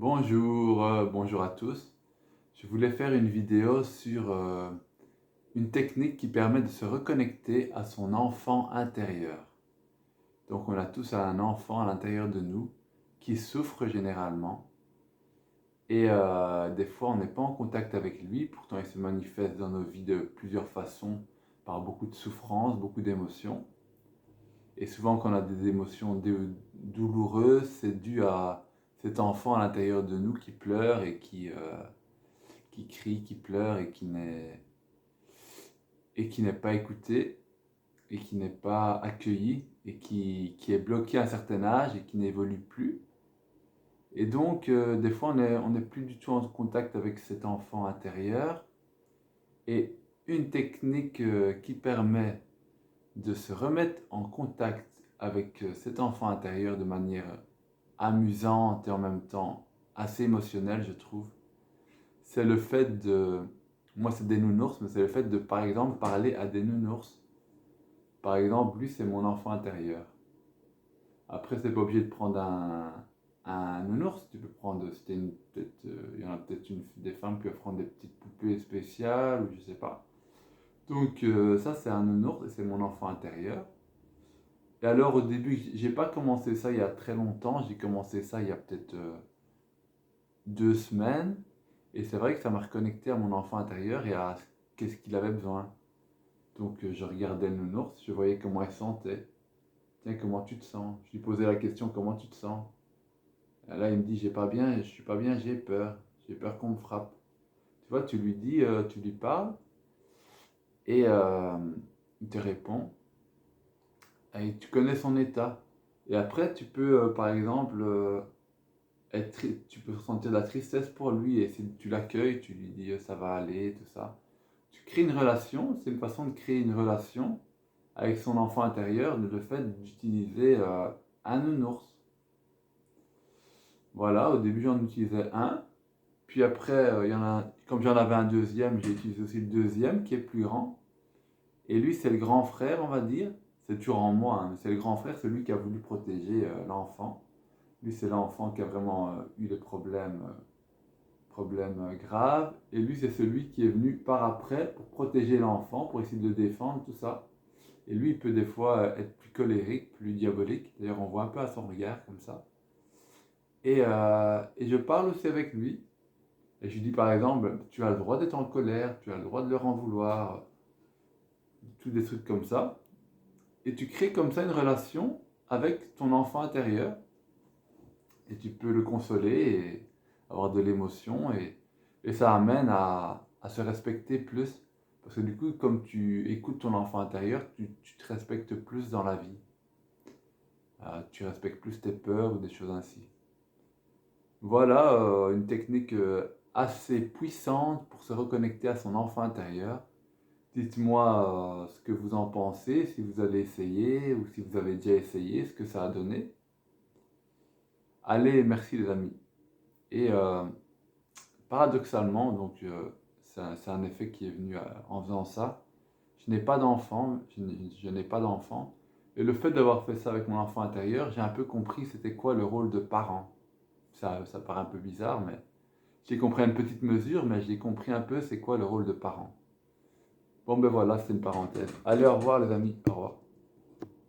Bonjour, bonjour à tous. Je voulais faire une vidéo sur une technique qui permet de se reconnecter à son enfant intérieur. Donc on a tous un enfant à l'intérieur de nous qui souffre généralement et des fois on n'est pas en contact avec lui, pourtant il se manifeste dans nos vies de plusieurs façons par beaucoup de souffrances, beaucoup d'émotions. Et souvent quand on a des émotions douloureuses, c'est dû à cet enfant à l'intérieur de nous qui pleure et qui crie, qui pleure et qui n'est pas écouté et qui n'est pas accueilli et qui est bloqué à un certain âge et qui n'évolue plus. Et donc, des fois, on n'est plus du tout en contact avec cet enfant intérieur. Et une technique qui permet de se remettre en contact avec cet enfant intérieur de manière amusante et en même temps assez émotionnelle, je trouve, c'est le fait de... Moi, c'est des nounours, mais c'est le fait de, par exemple, parler à des nounours. Par exemple, lui, c'est mon enfant intérieur. Après, c'est pas obligé de prendre un nounours. Tu peux prendre, il y en a peut-être des femmes qui peuvent prendre des petites poupées spéciales, ou je sais pas. Donc, ça, c'est un nounours et c'est mon enfant intérieur. Et alors, au début, j'ai pas commencé ça il y a très longtemps. J'ai commencé ça il y a peut-être 2 semaines. Et c'est vrai que ça m'a reconnecté à mon enfant intérieur et à qu'est-ce qu'il avait besoin. Donc je regardais le nounours, je voyais comment il se sentait. Tiens, comment tu te sens? Je lui posais la question, comment tu te sens? Et là, il me dit, j'ai pas bien, je suis pas bien, j'ai peur. J'ai peur qu'on me frappe. Tu vois, tu lui dis, tu lui parles et il te répond. Et tu connais son état. Et après, tu peux, par exemple, tu peux ressentir de la tristesse pour lui et si tu l'accueilles, tu lui dis, ça va aller, tout ça. Tu crées une relation, c'est une façon de créer une relation avec son enfant intérieur, le fait d'utiliser un nounours. Voilà, au début j'en utilisais un, puis après, comme j'en avais un deuxième, j'ai utilisé aussi le deuxième qui est plus grand. Et lui, c'est le grand frère, on va dire. C'est toujours en moi, hein, mais c'est le grand frère, celui qui a voulu protéger l'enfant. Lui, c'est l'enfant qui a vraiment eu des problèmes graves. Et lui, c'est celui qui est venu par après pour protéger l'enfant, pour essayer de le défendre, tout ça. Et lui, il peut des fois être plus colérique, plus diabolique. D'ailleurs, on voit un peu à son regard comme ça. Et je parle aussi avec lui. Et je lui dis par exemple, tu as le droit d'être en colère, tu as le droit de leur en vouloir, tous des trucs comme ça. Et tu crées comme ça une relation avec ton enfant intérieur. Et tu peux le consoler et avoir de l'émotion. Et ça amène à se respecter plus. Parce que du coup, comme tu écoutes ton enfant intérieur, tu te respectes plus dans la vie. Tu respectes plus tes peurs ou des choses ainsi. Voilà une technique assez puissante pour se reconnecter à son enfant intérieur. Dites-moi ce que vous en pensez, si vous allez essayer ou si vous avez déjà essayé, ce que ça a donné. Allez, merci les amis. Et paradoxalement, donc c'est un effet qui est venu en faisant ça. Je n'ai pas d'enfant, je n'ai pas d'enfant. Et le fait d'avoir fait ça avec mon enfant intérieur, j'ai un peu compris c'était quoi le rôle de parent. Ça paraît un peu bizarre, mais j'ai compris à une petite mesure, mais j'ai compris un peu c'est quoi le rôle de parent. Bon ben voilà, c'est une parenthèse. Allez, au revoir les amis, au revoir.